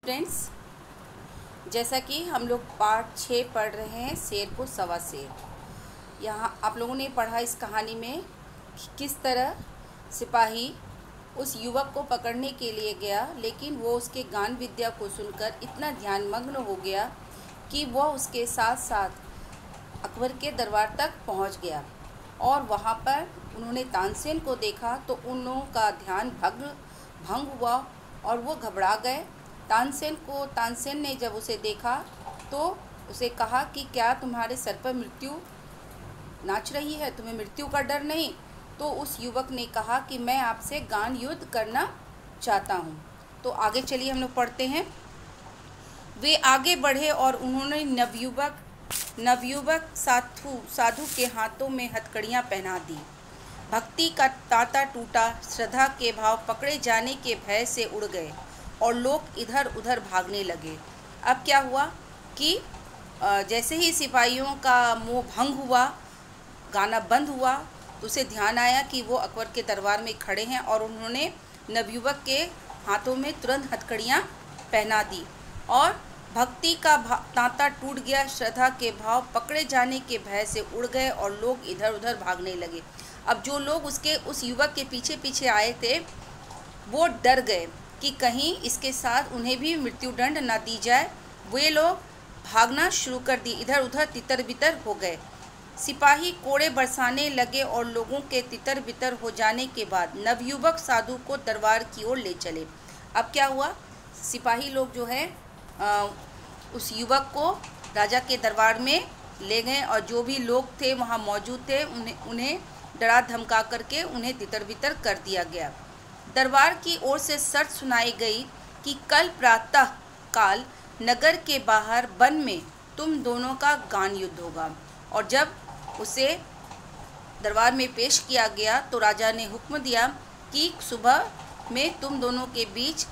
Friends, जैसा कि हम लोग पार्ट 6 पढ़ रहे हैं, शेर को सवा शेर। यहाँ आप लोगों ने पढ़ा इस कहानी में कि किस तरह सिपाही उस युवक को पकड़ने के लिए गया, लेकिन वो उसके गान विद्या को सुनकर इतना ध्यानमग्न हो गया कि वह उसके साथ साथ अकबर के दरबार तक पहुँच गया। और वहाँ पर उन्होंने तानसेन को देखा तो उन लोगों का ध्यान भंग हुआ और वो घबरा गए। तानसेन ने जब उसे देखा तो उसे कहा कि क्या तुम्हारे सर पर मृत्यु नाच रही है, तुम्हें मृत्यु का डर नहीं? तो उस युवक ने कहा कि मैं आपसे गान युद्ध करना चाहता हूँ। तो आगे चलिए हम लोग पढ़ते हैं। वे आगे बढ़े और उन्होंने नवयुवक साधु के हाथों में हथकड़ियाँ पहना दी। भक्ति का तांता टूटा, श्रद्धा के भाव पकड़े जाने के भय से उड़ गए और लोग इधर उधर भागने लगे। अब क्या हुआ कि जैसे ही सिपाहियों का मोह भंग हुआ, गाना बंद हुआ, तो उसे ध्यान आया कि वो अकबर के दरबार में खड़े हैं और उन्होंने नवयुवक के हाथों में तुरंत हथकड़ियाँ पहना दी और भक्ति का तांता टूट गया, श्रद्धा के भाव पकड़े जाने के भय से उड़ गए और लोग इधर उधर भागने लगे। अब जो लोग उस युवक के पीछे पीछे आए थे वो डर गए कि कहीं इसके साथ उन्हें भी मृत्युदंड न दी जाए। वे लोग भागना शुरू कर दिए, इधर उधर तितर बितर हो गए। सिपाही कोड़े बरसाने लगे और लोगों के तितर बितर हो जाने के बाद नवयुवक साधु को दरबार की ओर ले चले। अब क्या हुआ, सिपाही लोग जो है उस युवक को राजा के दरबार में ले गए और जो भी लोग थे वहाँ मौजूद थे उन्हें डरा धमका करके उन्हें तितर बितर कर दिया गया। दरबार की ओर से शर्त सुनाई गई कि कल प्रातः काल नगर के बाहर वन में तुम दोनों का गान युद्ध होगा। और जब उसे दरबार में पेश किया गया तो राजा ने हुक्म दिया कि सुबह में तुम दोनों के बीच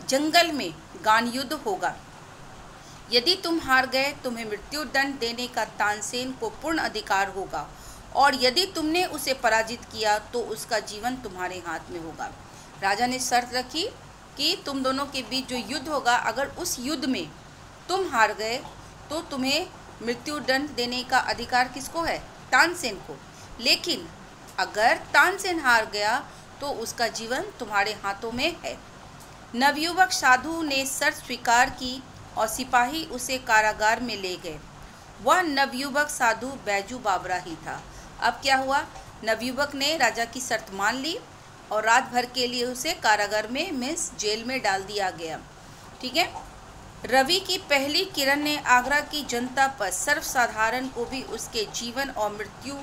जंगल में गान युद्ध होगा। यदि तुम हार गए तुम्हें मृत्युदंड देने का तानसेन को पूर्ण अधिकार होगा और यदि तुमने उसे पराजित किया तो उसका जीवन तुम्हारे हाथ में होगा। राजा ने शर्त रखी कि तुम दोनों के बीच जो युद्ध होगा, अगर उस युद्ध में तुम हार गए तो तुम्हें मृत्युदंड देने का अधिकार किसको है? तानसेन को। लेकिन अगर तानसेन हार गया तो उसका जीवन तुम्हारे हाथों में है। नवयुवक साधु ने शर्त स्वीकार की और सिपाही उसे कारागार में ले गए। वह नवयुवक साधु बैजू बाबरा ही था। अब क्या हुआ, नवयुवक ने राजा की शर्त मान ली और रात भर के लिए उसे कारागार में मीन्स जेल में डाल दिया गया। ठीक है। रवि की पहली किरण ने आगरा की जनता पर सर्वसाधारण को भी उसके जीवन और मृत्यु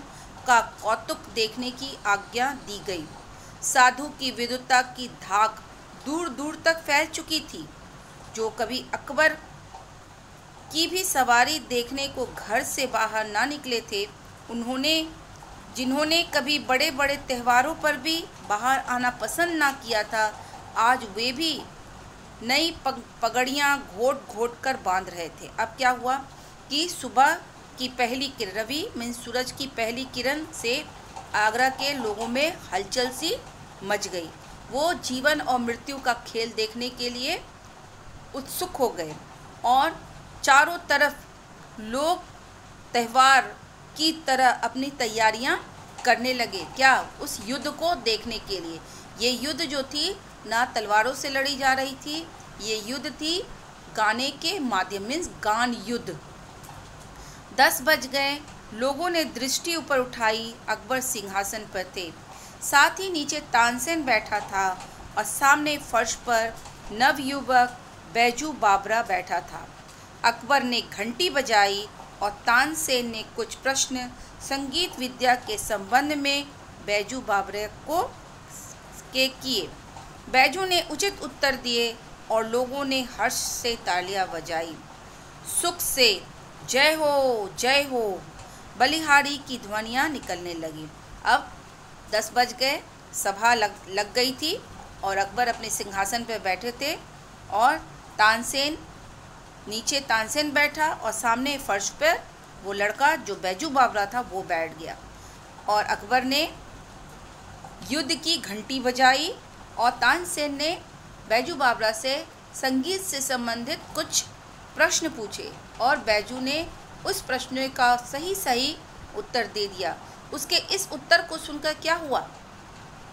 का कौतुक देखने की आज्ञा दी गई। साधु की विद्वता की धाक दूर दूर तक फैल चुकी थी। जो कभी अकबर की भी सवारी देखने को घर से बाहर ना निकले थे, जिन्होंने कभी बड़े बड़े त्योहारों पर भी बाहर आना पसंद ना किया था, आज वे भी नई पगड़ियाँ घोट घोट कर बांध रहे थे। अब क्या हुआ कि सुबह की पहली किरण, रवि मीन्स सूरज की पहली किरण से आगरा के लोगों में हलचल सी मच गई। वो जीवन और मृत्यु का खेल देखने के लिए उत्सुक हो गए और चारों तरफ लोग त्यौहार की तरह अपनी तैयारियां करने लगे। क्या? उस युद्ध को देखने के लिए। ये युद्ध जो थी ना तलवारों से लड़ी जा रही थी, ये युद्ध थी गाने के माध्यम मीन्स गान युद्ध। 10 बज गए। लोगों ने दृष्टि ऊपर उठाई। अकबर सिंहासन पर थे, साथ ही नीचे तानसेन बैठा था और सामने फर्श पर नवयुवक बैजू बाबरा बैठा था। अकबर ने घंटी बजाई और तानसेन ने कुछ प्रश्न संगीत विद्या के संबंध में बैजू बाबरा को किए। बैजू ने उचित उत्तर दिए और लोगों ने हर्ष से तालियां बजाई। सुख से जय हो बलिहारी की ध्वनियां निकलने लगी। अब 10 बज गए, सभा लग गई थी और अकबर अपने सिंहासन पर बैठे थे और नीचे तानसेन बैठा और सामने फर्श पर वो लड़का जो बैजू बाबरा था वो बैठ गया। और अकबर ने युद्ध की घंटी बजाई और तानसेन ने बैजू बाबरा से संगीत से संबंधित कुछ प्रश्न पूछे और बैजू ने उस प्रश्नों का सही उत्तर दे दिया। उसके इस उत्तर को सुनकर क्या हुआ,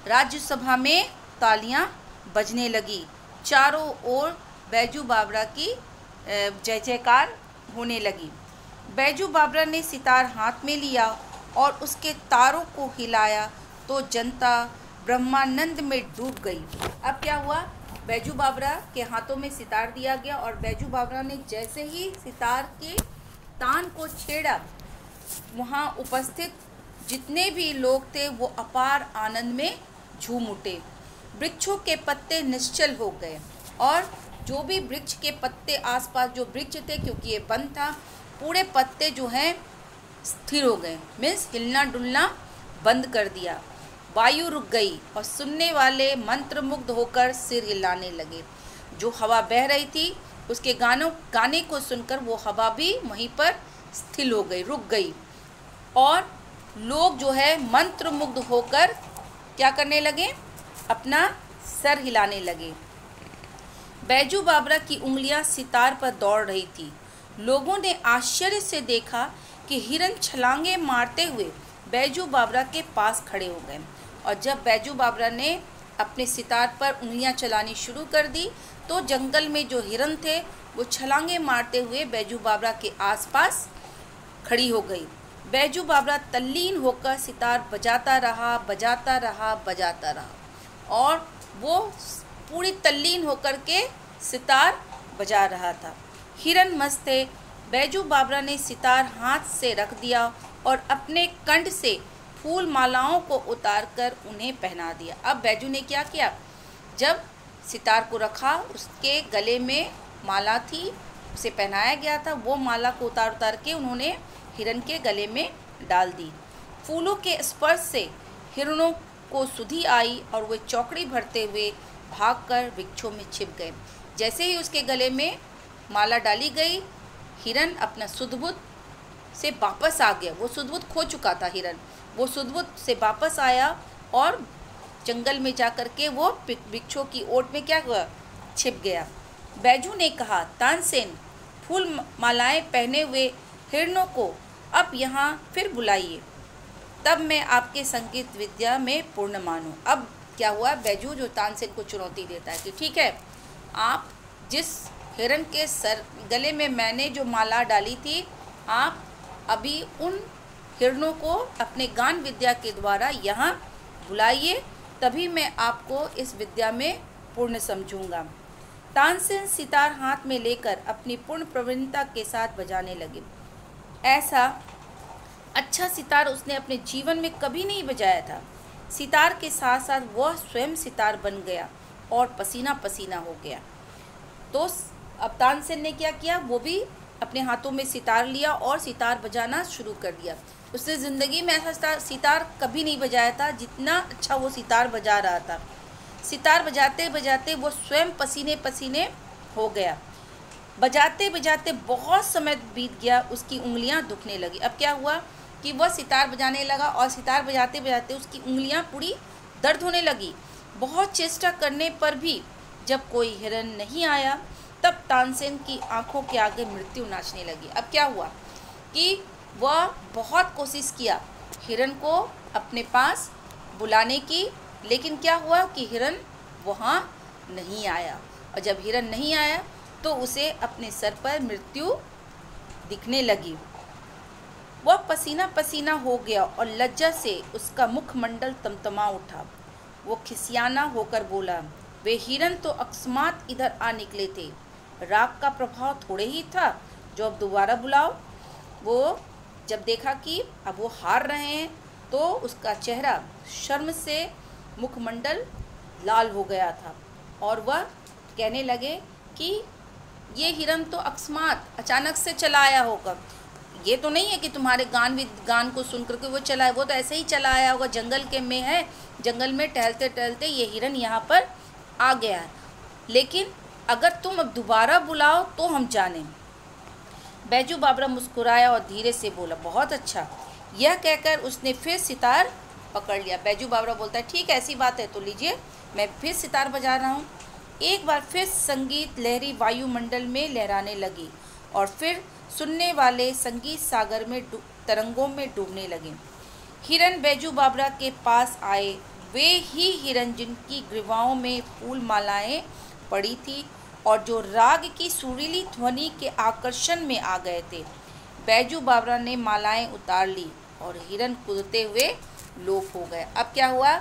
राज्यसभा में तालियां बजने लगी। चारों ओर बैजू बावरा की जय जयकार होने लगी। बैजू बावरा ने सितार हाथ में लिया और उसके तारों को हिलाया तो जनता ब्रह्मानंद में डूब गई। अब क्या हुआ, बैजू बावरा के हाथों में सितार दिया गया और बैजू बावरा ने जैसे ही सितार के तान को छेड़ा, वहाँ उपस्थित जितने भी लोग थे वो अपार आनंद में झूम उठे। वृक्षों के पत्ते निश्चल हो गए और जो भी वृक्ष के पत्ते आसपास जो वृक्ष थे, क्योंकि ये बंद था, पूरे पत्ते जो हैं स्थिर हो गए, मीन्स हिलना डुलना बंद कर दिया। वायु रुक गई और सुनने वाले मंत्रमुग्ध होकर सिर हिलाने लगे। जो हवा बह रही थी उसके गाने को सुनकर वो हवा भी वहीं पर स्थिर हो गई, रुक गई और लोग जो है मंत्रमुग्ध होकर क्या करने लगे, अपना सर हिलाने लगे। बैजू बावरा की उंगलियां सितार पर दौड़ रही थी। लोगों ने आश्चर्य से देखा कि हिरन छलांगे मारते हुए बैजू बावरा के पास खड़े हो गए और जब बैजू बावरा ने अपने सितार पर उंगलियां चलानी शुरू कर दी तो जंगल में जो हिरन थे वो छलांगे मारते हुए बैजू बावरा के आसपास खड़ी हो गई। बैजू बावरा तल्लीन होकर सितार बजाता रहा और वो पूरी तल्लीन होकर के सितार बजा रहा था। हिरन मस्त थे। बैजू बावरा ने सितार हाथ से रख दिया और अपने कंठ से फूल मालाओं को उतारकर उन्हें पहना दिया। अब बैजू ने क्या किया, जब सितार को रखा उसके गले में माला थी, उसे पहनाया गया था, वो माला को उतार के उन्होंने हिरन के गले में डाल दी। फूलों के स्पर्श से हिरणों को सुधि आई और वे चौकड़ी भरते हुए भागकर वृक्षों में छिप गए। जैसे ही उसके गले में माला डाली गई, हिरन अपना सुधबुद्ध से वापस आ गया। वो सुधबुद्ध खो चुका था हिरन, वो सुधबुद्ध से वापस आया और जंगल में जाकर के वो वृक्षों की ओट में क्या हुआ, छिप गया। बैजू ने कहा, तानसेन, फूल मालाएं पहने हुए हिरणों को अब यहाँ फिर बुलाइए, तब मैं आपके संगीत विद्या में पूर्ण मानूं। अब क्या हुआ, बैजू जो तानसेन को चुनौती देता है कि ठीक है, आप जिस हिरन के सर गले में मैंने जो माला डाली थी, आप अभी उन हिरणों को अपने गान विद्या के द्वारा यहाँ बुलाइए, तभी मैं आपको इस विद्या में पूर्ण समझूंगा। तानसेन सितार हाथ में लेकर अपनी पूर्ण प्रवीणता के साथ बजाने लगे। ऐसा अच्छा सितार उसने अपने जीवन में कभी नहीं बजाया था। सितार के साथ साथ वह स्वयं सितार बन गया और पसीना पसीना हो गया। तो अब तानसेन ने क्या किया, वो भी अपने हाथों में सितार लिया और सितार बजाना शुरू कर दिया। उसने ज़िंदगी में ऐसा सितार कभी नहीं बजाया था जितना अच्छा वो सितार बजा रहा था। सितार बजाते बजाते वो स्वयं पसीने पसीने हो गया। बजाते बजाते बहुत समय बीत गया, उसकी उंगलियां दुखने लगी। अब क्या हुआ कि वह सितार बजाने लगा और सितार बजाते बजाते उसकी उंगलियां पूरी दर्द होने लगी। बहुत चेष्टा करने पर भी जब कोई हिरन नहीं आया, तब तानसेन की आंखों के आगे मृत्यु नाचने लगी। अब क्या हुआ कि वह बहुत कोशिश किया हिरन को अपने पास बुलाने की, लेकिन क्या हुआ कि हिरन वहाँ नहीं आया। और जब हिरन नहीं आया तो उसे अपने सर पर मृत्यु दिखने लगी। वह पसीना पसीना हो गया और लज्जा से उसका मुखमंडल तमतमा उठा। वो खिसियाना होकर बोला, वे हिरन तो अकस्मात इधर आ निकले थे, राग का प्रभाव थोड़े ही था जो अब दोबारा बुलाओ। वो जब देखा कि अब वो हार रहे हैं तो उसका चेहरा शर्म से मुखमंडल लाल हो गया था और वह कहने लगे कि ये हिरन तो अकस्मात अचानक से चला आया होगा। ये तो नहीं है कि तुम्हारे गान को सुन करके वो चला है, वो तो ऐसे ही चला आया होगा, जंगल के में है, जंगल में टहलते टहलते ये हिरन यहाँ पर आ गया है, लेकिन अगर तुम अब दोबारा बुलाओ तो हम जानें। बैजू बावरा मुस्कुराया और धीरे से बोला, बहुत अच्छा। यह कहकर उसने फिर सितार पकड़ लिया। बैजू बावरा बोलता है, ठीक है, ऐसी बात है तो लीजिए, मैं फिर सितार बजा रहा हूँ। एक बार फिर संगीत लहरी वायुमंडल में लहराने लगी और फिर सुनने वाले संगीत सागर में तरंगों में डूबने लगे। हिरन बैजू बावरा के पास आए, वे ही हिरन जिनकी ग्रीवाओं में फूल मालाएं पड़ी थी और जो राग की सुरीली ध्वनि के आकर्षण में आ गए थे। बैजू बावरा ने मालाएं उतार ली और हिरन कूदते हुए लोप हो गए। अब क्या हुआ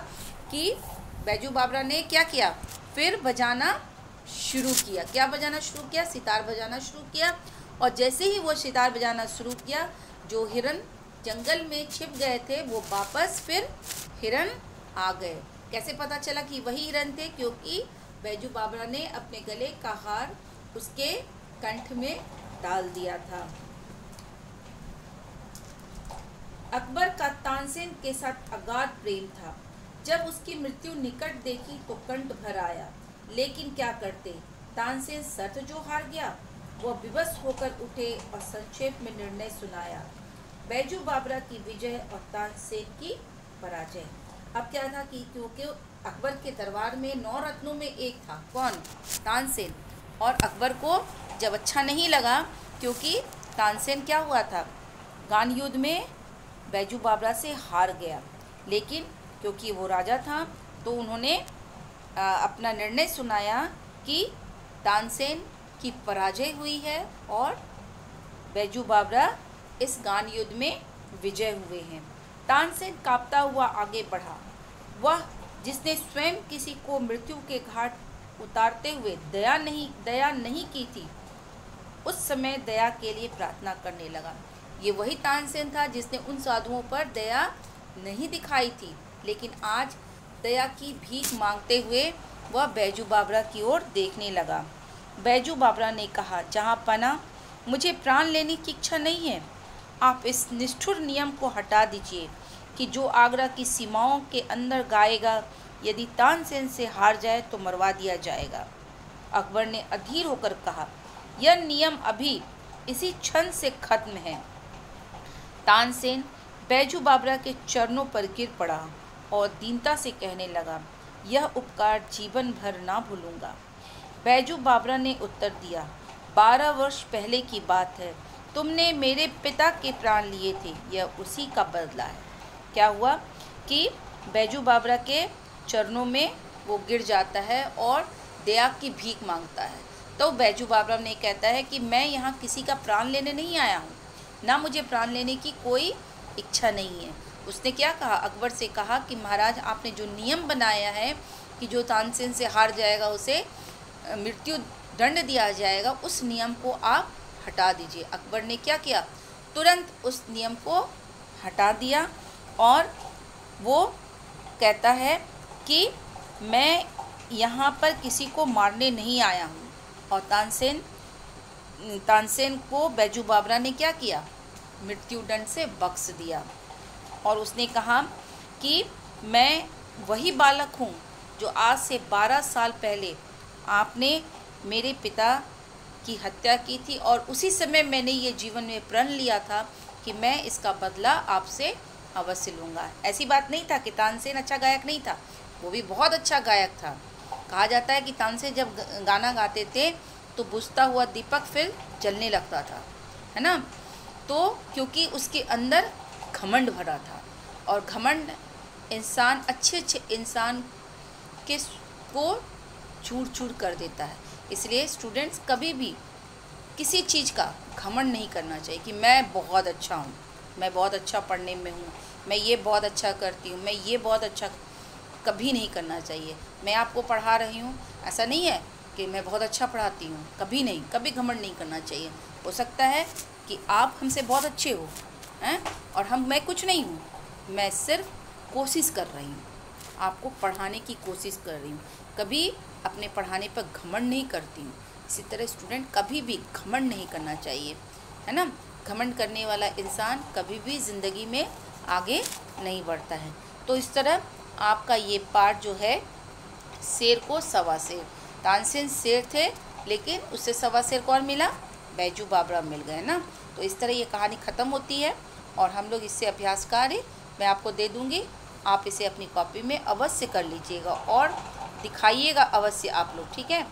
कि बैजू बावरा ने क्या किया, फिर बजाना शुरू किया। क्या बजाना शुरू किया? सितार बजाना शुरू किया। और जैसे ही वो सितार बजाना शुरू किया, जो हिरन जंगल में छिप गए थे वो वापस फिर हिरन आ गए। कैसे पता चला कि वही हिरन थे? क्योंकि बैजू बावरा ने अपने गले का हार उसके कंठ में डाल दिया था। अकबर का तानसेन के साथ अगाध प्रेम था। जब उसकी मृत्यु निकट देखी तो कंठ भर आया, लेकिन क्या करते, तानसेन शर्त जो हार गया। वह विवश होकर उठे और संक्षेप में निर्णय सुनाया, बैजू बावरा की विजय और तानसेन की पराजय। अब क्या था कि क्योंकि अकबर के दरबार में 9 रत्नों में एक था, कौन? तानसेन। और अकबर को जब अच्छा नहीं लगा, क्योंकि तानसेन क्या हुआ था, गान युद्ध में बैजू बावरा से हार गया, लेकिन क्योंकि वो राजा था तो उन्होंने अपना निर्णय सुनाया कि तानसेन की पराजय हुई है और बैजू बावरा इस गान युद्ध में विजय हुए हैं। तानसेन कांपता हुआ आगे बढ़ा। वह जिसने स्वयं किसी को मृत्यु के घाट उतारते हुए दया नहीं की थी, उस समय दया के लिए प्रार्थना करने लगा। ये वही तानसेन था जिसने उन साधुओं पर दया नहीं दिखाई थी, लेकिन आज दया की भीख मांगते हुए वह बैजू बावरा की ओर देखने लगा। बैजू बावरा ने कहा, जहाँ पना, मुझे प्राण लेने की इच्छा नहीं है। आप इस निष्ठुर नियम को हटा दीजिए कि जो आगरा की सीमाओं के अंदर गाएगा, यदि तानसेन से हार जाए तो मरवा दिया जाएगा। अकबर ने अधीर होकर कहा, यह नियम अभी इसी क्षण से खत्म है। तानसेन बैजू बावरा के चरणों पर गिर पड़ा और दीनता से कहने लगा, यह उपकार जीवन भर ना भूलूंगा। बैजू बावरा ने उत्तर दिया, 12 वर्ष पहले की बात है, तुमने मेरे पिता के प्राण लिए थे, यह उसी का बदला है। क्या हुआ कि बैजू बावरा के चरणों में वो गिर जाता है और दया की भीख मांगता है। तो बैजू बावरा ने कहता है कि मैं यहाँ किसी का प्राण लेने नहीं आया हूँ, ना मुझे प्राण लेने की कोई इच्छा नहीं है। उसने क्या कहा, अकबर से कहा कि महाराज, आपने जो नियम बनाया है कि जो तानसेन से हार जाएगा उसे मृत्यु दंड दिया जाएगा, उस नियम को आप हटा दीजिए। अकबर ने क्या किया, तुरंत उस नियम को हटा दिया और वो कहता है कि मैं यहाँ पर किसी को मारने नहीं आया हूँ। और तानसेन को बैजू बावरा ने क्या किया, मृत्यु दंड से बख्श दिया। और उसने कहा कि मैं वही बालक हूँ जो आज से 12 साल पहले आपने मेरे पिता की हत्या की थी, और उसी समय मैंने ये जीवन में प्रण लिया था कि मैं इसका बदला आपसे अवश्य लूँगा। ऐसी बात नहीं था कि तानसेन अच्छा गायक नहीं था, वो भी बहुत अच्छा गायक था। कहा जाता है कि तानसेन जब गाना गाते थे तो बुझता हुआ दीपक फिर जलने लगता था, है ना। तो क्योंकि उसके अंदर घमंड भरा था, और घमंड इंसान अच्छे इंसान को चूर चूर कर देता है। इसलिए स्टूडेंट्स कभी भी किसी चीज़ का घमंड नहीं करना चाहिए कि मैं बहुत अच्छा हूँ, मैं बहुत अच्छा पढ़ने में हूँ, मैं ये बहुत अच्छा करती हूँ, मैं ये बहुत अच्छा, कभी नहीं करना चाहिए। मैं आपको पढ़ा रही हूँ, ऐसा नहीं है कि मैं बहुत अच्छा पढ़ाती हूँ, कभी नहीं, कभी घमंड नहीं करना चाहिए। हो सकता है कि आप हमसे बहुत अच्छे हो हैं और मैं कुछ नहीं हूँ, मैं सिर्फ कोशिश कर रही हूँ, आपको पढ़ाने की कोशिश कर रही हूँ, कभी अपने पढ़ाने पर घमंड नहीं करती हूँ। इसी तरह स्टूडेंट कभी भी घमंड नहीं करना चाहिए, है ना। घमंड करने वाला इंसान कभी भी ज़िंदगी में आगे नहीं बढ़ता है। तो इस तरह आपका ये पार्ट जो है, शेर को सवा शेर, तानसेन शेर थे लेकिन उससे सवा शेर कौन मिला, बैजू बावरा मिल गए ना। तो इस तरह ये कहानी ख़त्म होती है और हम लोग इससे अभ्यास कार्य मैं आपको दे दूँगी, आप इसे अपनी कॉपी में अवश्य कर लीजिएगा और दिखाइएगा अवश्य आप लोग, ठीक है।